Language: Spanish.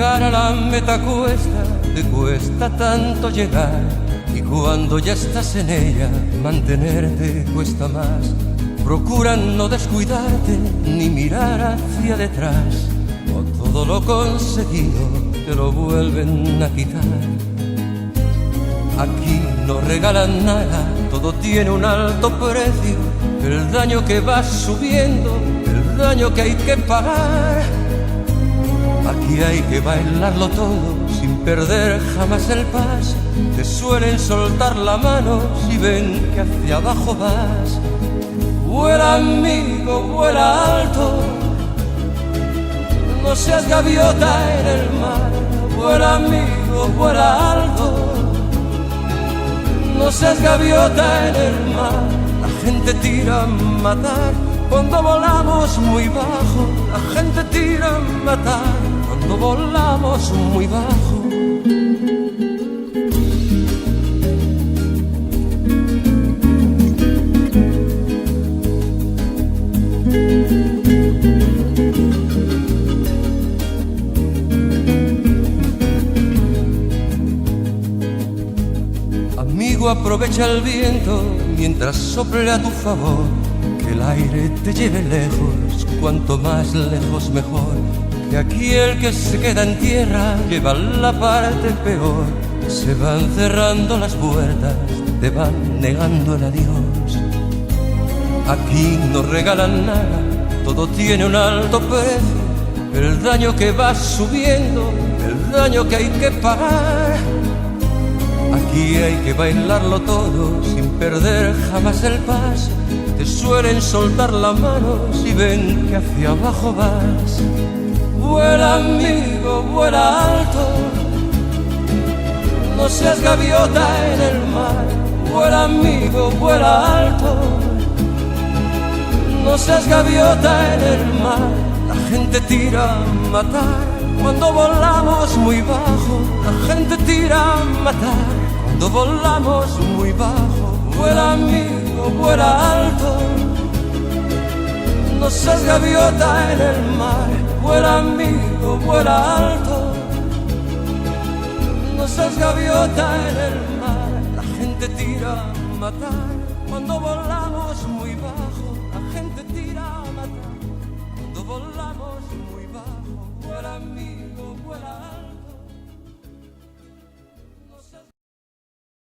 Llegar a la meta cuesta, te cuesta tanto llegar, y cuando ya estás en ella, mantenerte cuesta más. Procura no descuidarte ni mirar hacia detrás, o todo lo conseguido te lo vuelven a quitar. Aquí no regalan nada, todo tiene un alto precio, el daño que va subiendo, el daño que hay que pagar. Aquí hay que bailarlo todo sin perder jamás el paso. Te suelen soltar la mano si ven que hacia abajo vas. Vuela amigo, vuela alto, no seas gaviota en el mar. Vuela amigo, vuela alto, no seas gaviota en el mar. La gente tira a matar cuando volamos muy bajo. La gente tira a matar cuando volamos muy bajo. Amigo, aprovecha el viento mientras sople a tu favor, que el aire te lleve lejos, cuanto más lejos mejor. Que aquí el que se queda en tierra lleva la parte peor. Se van cerrando las puertas, te van negando el adiós. Aquí no regalan nada, todo tiene un alto precio, el daño que va subiendo, el daño que hay que pagar. Aquí hay que bailarlo todo sin perder jamás el paso. Te suelen soltar la mano si ven que hacia abajo vas. Vuela amigo, vuela alto, no seas gaviota en el mar. Vuela amigo, vuela alto, no seas gaviota en el mar. La gente tira a matar cuando volamos muy bajo. La gente tira a matar cuando volamos muy bajo. Vuela amigo, vuela alto, no seas gaviota en el mar. Vuela amigo, vuela alto, no seas gaviota en el mar. La gente tira a matar cuando volamos muy bajo.